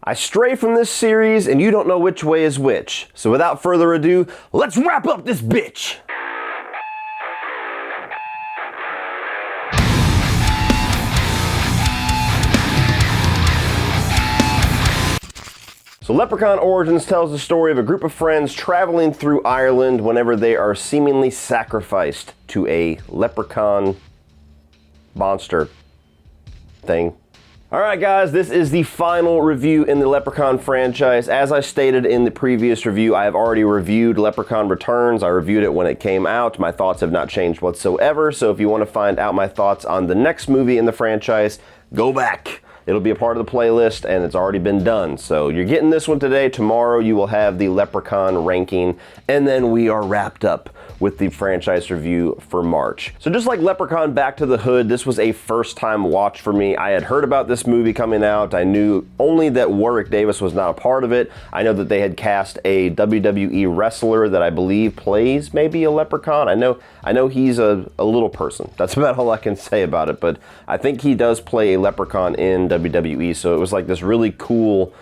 I stray from this series and you don't know which way is which. So without further ado, let's wrap up this bitch! So Leprechaun Origins tells the story of a group of friends traveling through Ireland whenever they are seemingly sacrificed to a leprechaun monster thing. Alright guys, this is the final review in the Leprechaun franchise. As I stated in the previous review, I have already reviewed Leprechaun Returns. I reviewed it when it came out. My thoughts have not changed whatsoever, so if you want to find out my thoughts on the next movie in the franchise, go back. It'll be a part of the playlist, and it's already been done. So you're getting this one today. Tomorrow you will have the Leprechaun ranking, and then we are wrapped up with the franchise review for March. So just like Leprechaun Back to the Hood, this was a first-time watch for me. I had heard about this movie coming out. I knew only that Warwick Davis was not a part of it. I know that they had cast a WWE wrestler that I believe plays maybe a leprechaun. I know he's a little person. That's about all I can say about it, but I think he does play a leprechaun in WWE, so it was like this really cool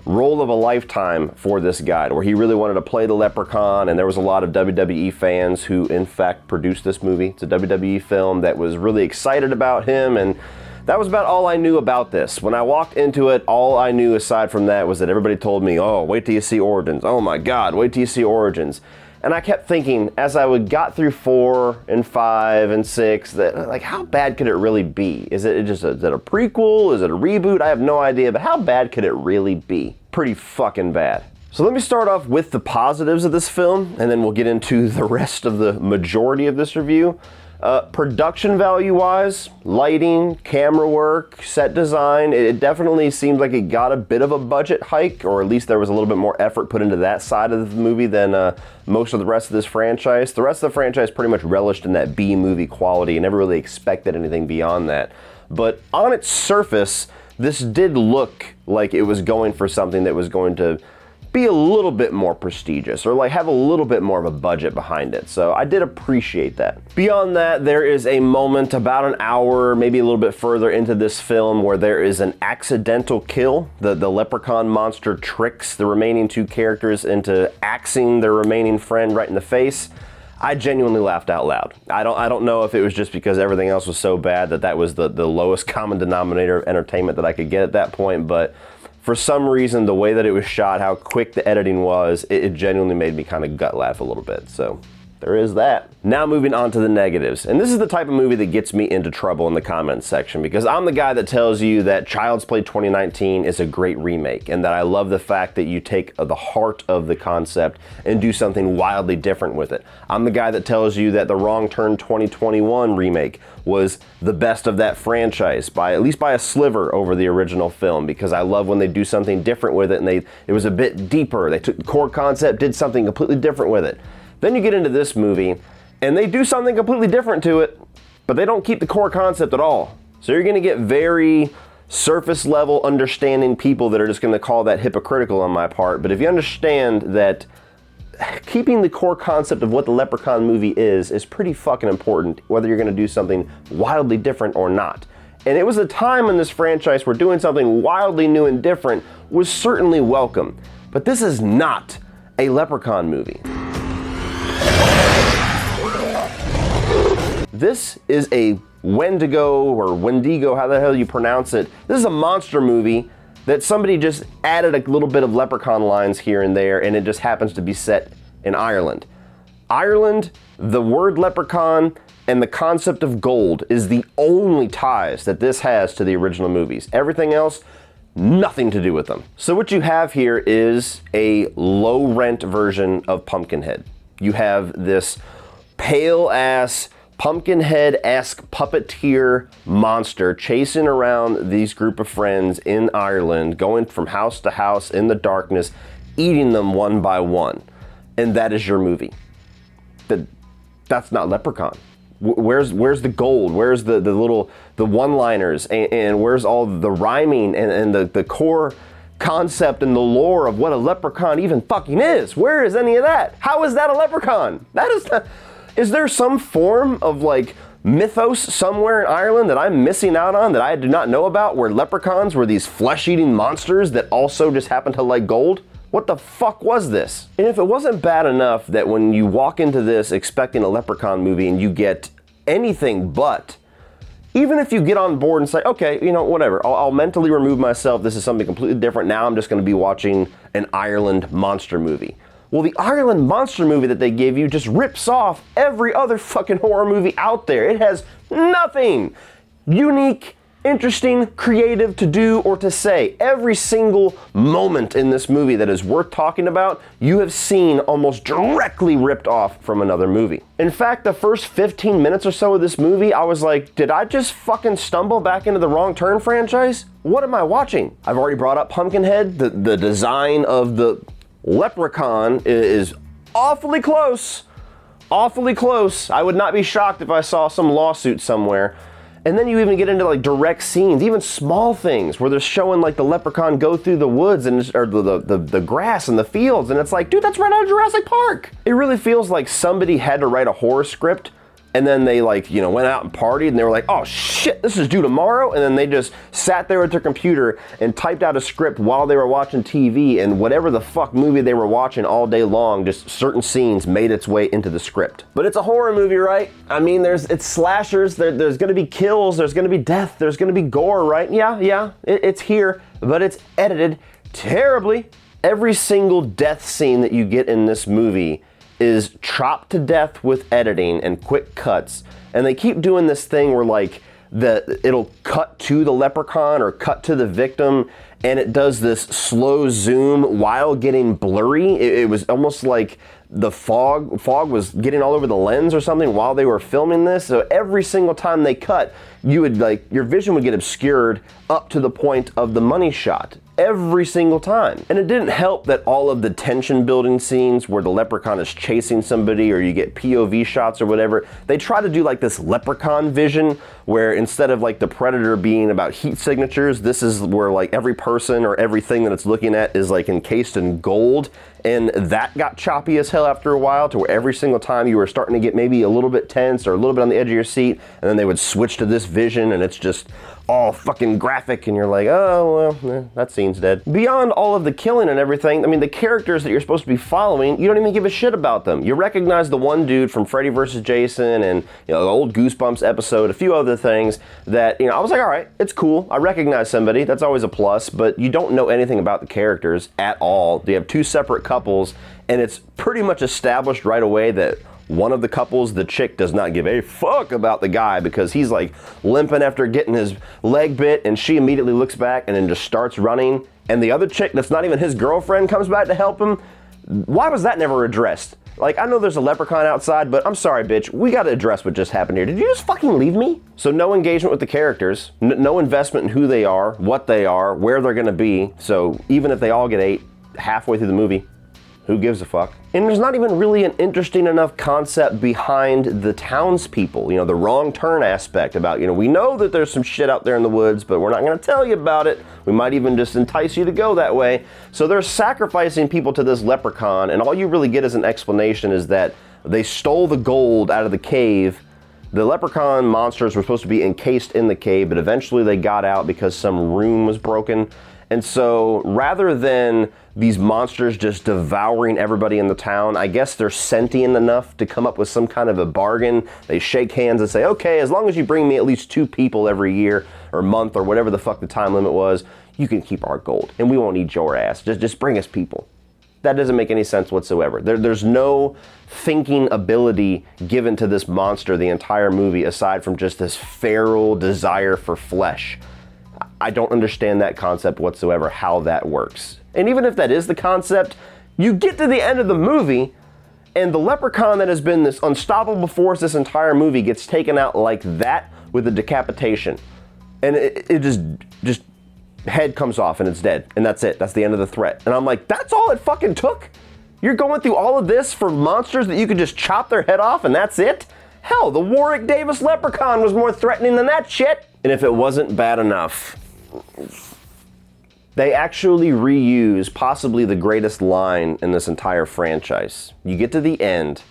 role of a lifetime for this guy, where he really wanted to play the leprechaun, and there was a lot of WWE fans who in fact produced this movie. It's a WWE film that was really excited about him, and that was about all I knew about this. When I walked into it, all I knew aside from that was that everybody told me, oh, wait till you see Origins. Oh my God, wait till you see Origins. And I kept thinking, as I got through 4 and 5 and 6, that like, how bad could it really be? Is it a prequel? Is it a reboot? I have no idea, but how bad could it really be? Pretty fucking bad. So let me start off with the positives of this film, and then we'll get into the rest of the majority of this review. Production value-wise, lighting, camera work, set design, it definitely seemed like it got a bit of a budget hike, or at least there was a little bit more effort put into that side of the movie than most of the rest of this franchise. The rest of the franchise pretty much relished in that B-movie quality and never really expected anything beyond that. But on its surface, this did look like it was going for something that was going to be a little bit more prestigious, or like have a little bit more of a budget behind it. So I did appreciate that. Beyond that, there is a moment about an hour, maybe a little bit further into this film, where there is an accidental kill. The leprechaun monster tricks the remaining two characters into axing their remaining friend right in the face. I genuinely laughed out loud. I don't know if it was just because everything else was so bad that was the lowest common denominator of entertainment that I could get at that point, but for some reason, the way that it was shot, how quick the editing was, it genuinely made me kind of gut laugh a little bit. So there is that. Now moving on to the negatives. And this is the type of movie that gets me into trouble in the comments section, because I'm the guy that tells you that Child's Play 2019 is a great remake, and that I love the fact that you take the heart of the concept and do something wildly different with it. I'm the guy that tells you that the Wrong Turn 2021 remake was the best of that franchise, at least by a sliver over the original film, because I love when they do something different with it, and it was a bit deeper. They took the core concept, did something completely different with it. Then you get into this movie, and they do something completely different to it, but they don't keep the core concept at all. So you're gonna get very surface level understanding people that are just gonna call that hypocritical on my part. But if you understand that keeping the core concept of what the Leprechaun movie is pretty fucking important, whether you're gonna do something wildly different or not. And it was a time in this franchise where doing something wildly new and different was certainly welcome. But this is not a Leprechaun movie. This is a Wendigo, or Wendigo, how the hell you pronounce it. This is a monster movie that somebody just added a little bit of leprechaun lines here and there, and it just happens to be set in Ireland. Ireland, the word leprechaun, and the concept of gold is the only ties that this has to the original movies. Everything else, nothing to do with them. So what you have here is a low-rent version of Pumpkinhead. You have this pale-ass, Pumpkinhead-esque puppeteer monster chasing around these group of friends in Ireland, going from house to house in the darkness, eating them one by one. And that is your movie. That's not Leprechaun. Where's the gold? Where's the one-liners? And where's all the rhyming and the core concept and the lore of what a leprechaun even fucking is? Where is any of that? How is that a leprechaun? That is not... Is there some form of like mythos somewhere in Ireland that I'm missing out on, that I do not know about, where leprechauns were these flesh-eating monsters that also just happen to like gold? What the fuck was this? And if it wasn't bad enough that when you walk into this expecting a Leprechaun movie and you get anything but, even if you get on board and say, okay, you know, whatever, I'll mentally remove myself, this is something completely different, now I'm just gonna be watching an Ireland monster movie. Well, the Ireland monster movie that they gave you just rips off every other fucking horror movie out there. It has nothing unique, interesting, creative to do or to say. Every single moment in this movie that is worth talking about, you have seen almost directly ripped off from another movie. In fact, the first 15 minutes or so of this movie, I was like, did I just fucking stumble back into the Wrong Turn franchise? What am I watching? I've already brought up Pumpkinhead. The design of the Leprechaun is awfully close. Awfully close. I would not be shocked if I saw some lawsuit somewhere. And then you even get into like direct scenes, even small things where they're showing like the leprechaun go through the woods and or the grass and the fields, and it's like, dude, that's right out of Jurassic Park. It really feels like somebody had to write a horror script and then they like, you know, went out and partied and they were like, oh shit, this is due tomorrow. And then they just sat there at their computer and typed out a script while they were watching TV, and whatever the fuck movie they were watching all day long, just certain scenes made its way into the script. But it's a horror movie, right? I mean, it's slashers, there's gonna be kills, there's gonna be death, there's gonna be gore, right? Yeah, it's here, but it's edited terribly. Every single death scene that you get in this movie is chopped to death with editing and quick cuts. And they keep doing this thing where like it'll cut to the leprechaun or cut to the victim, and it does this slow zoom while getting blurry. It was almost like the fog was getting all over the lens or something while they were filming this. So every single time they cut, you would like, your vision would get obscured up to the point of the money shot. Every single time. And it didn't help that all of the tension building scenes where the leprechaun is chasing somebody or you get POV shots or whatever, they try to do like this leprechaun vision where instead of like the predator being about heat signatures, this is where like every person or everything that it's looking at is like encased in gold. And that got choppy as hell after a while, to where every single time you were starting to get maybe a little bit tense or a little bit on the edge of your seat, and then they would switch to this vision and it's just all fucking graphic, and you're like, oh, well, that scene's dead. Beyond all of the killing and everything, I mean, the characters that you're supposed to be following, you don't even give a shit about them. You recognize the one dude from Freddy vs. Jason and, you know, the old Goosebumps episode, a few other things that, you know, I was like, all right, it's cool. I recognize somebody. That's always a plus, but you don't know anything about the characters at all. You have two separate couples, and it's pretty much established right away that one of the couples, the chick, does not give a fuck about the guy because he's like limping after getting his leg bit, and she immediately looks back and then just starts running. And the other chick that's not even his girlfriend comes back to help him. Why was that never addressed? Like, I know there's a leprechaun outside, but I'm sorry, bitch, we gotta address what just happened here. Did you just fucking leave me? So no engagement with the characters, no investment in who they are, what they are, where they're gonna be. So even if they all get ate halfway through the movie, who gives a fuck? And there's not even really an interesting enough concept behind the townspeople, you know, the wrong turn aspect about, you know, we know that there's some shit out there in the woods, but we're not gonna tell you about it. We might even just entice you to go that way. So they're sacrificing people to this leprechaun, and all you really get as an explanation is that they stole the gold out of the cave. The leprechaun monsters were supposed to be encased in the cave, but eventually they got out because some rune was broken. And so rather than these monsters just devouring everybody in the town, I guess they're sentient enough to come up with some kind of a bargain. They shake hands and say, okay, as long as you bring me at least 2 people every year or month or whatever the fuck the time limit was, you can keep our gold and we won't need your ass. Just bring us people. That doesn't make any sense whatsoever. There's no thinking ability given to this monster the entire movie aside from just this feral desire for flesh. I don't understand that concept whatsoever, how that works. And even if that is the concept, you get to the end of the movie and the leprechaun that has been this unstoppable force this entire movie gets taken out like that with a decapitation. And it just head comes off and it's dead. And that's it. That's the end of the threat. And I'm like, that's all it fucking took? You're going through all of this for monsters that you could just chop their head off and that's it? Hell, the Warwick Davis leprechaun was more threatening than that shit. And if it wasn't bad enough, they actually reuse possibly the greatest line in this entire franchise. You get to the end,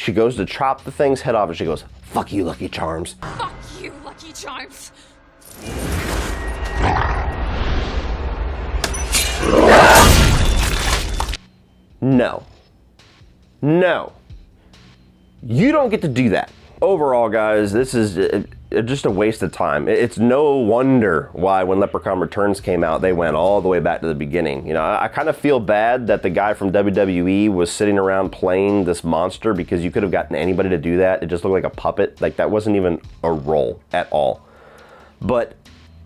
she goes to chop the thing's head off and she goes, "Fuck you, Lucky Charms." Fuck you, Lucky Charms. No. No. You don't get to do that. Overall, guys, this is just a waste of time. It's no wonder why when Leprechaun Returns came out, they went all the way back to the beginning. You know, I kind of feel bad that the guy from WWE was sitting around playing this monster, because you could have gotten anybody to do that. It just looked like a puppet. Like, that wasn't even a role at all. But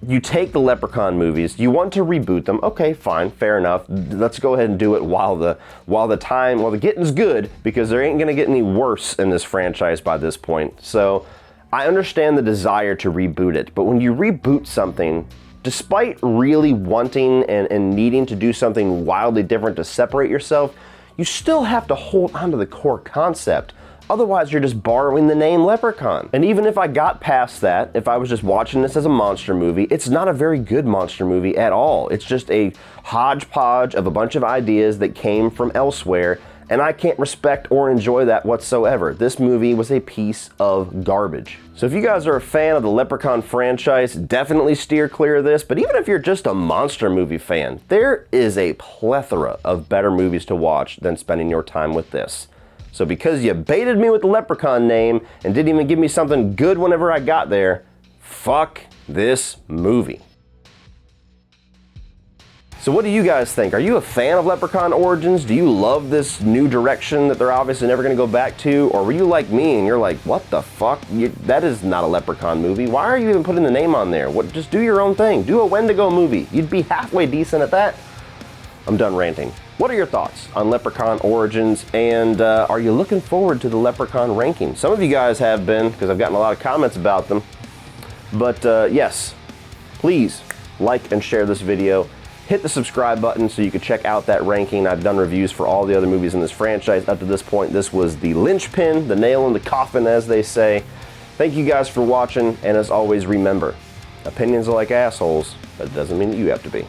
you take the Leprechaun movies, you want to reboot them, okay, fine, fair enough. Let's go ahead and do it while the getting's good, because there ain't gonna get any worse in this franchise by this point. So I understand the desire to reboot it, but when you reboot something, despite really wanting and needing to do something wildly different to separate yourself, you still have to hold onto the core concept. Otherwise, you're just borrowing the name Leprechaun. And even if I got past that, if I was just watching this as a monster movie, it's not a very good monster movie at all. It's just a hodgepodge of a bunch of ideas that came from elsewhere, and I can't respect or enjoy that whatsoever. This movie was a piece of garbage. So if you guys are a fan of the Leprechaun franchise, definitely steer clear of this. But even if you're just a monster movie fan, there is a plethora of better movies to watch than spending your time with this. So because you baited me with the Leprechaun name and didn't even give me something good whenever I got there, fuck this movie. So what do you guys think? Are you a fan of Leprechaun Origins? Do you love this new direction that they're obviously never gonna go back to? Or were you like me and you're like, what the fuck? That is not a Leprechaun movie. Why are you even putting the name on there? Just do your own thing. Do a Wendigo movie. You'd be halfway decent at that. I'm done ranting. What are your thoughts on Leprechaun Origins, and are you looking forward to the Leprechaun ranking? Some of you guys have been, because I've gotten a lot of comments about them. But yes, please like and share this video. Hit the subscribe button so you can check out that ranking. I've done reviews for all the other movies in this franchise up to this point. This was the linchpin, the nail in the coffin, as they say. Thank you guys for watching, and as always, remember, opinions are like assholes, but it doesn't mean that you have to be.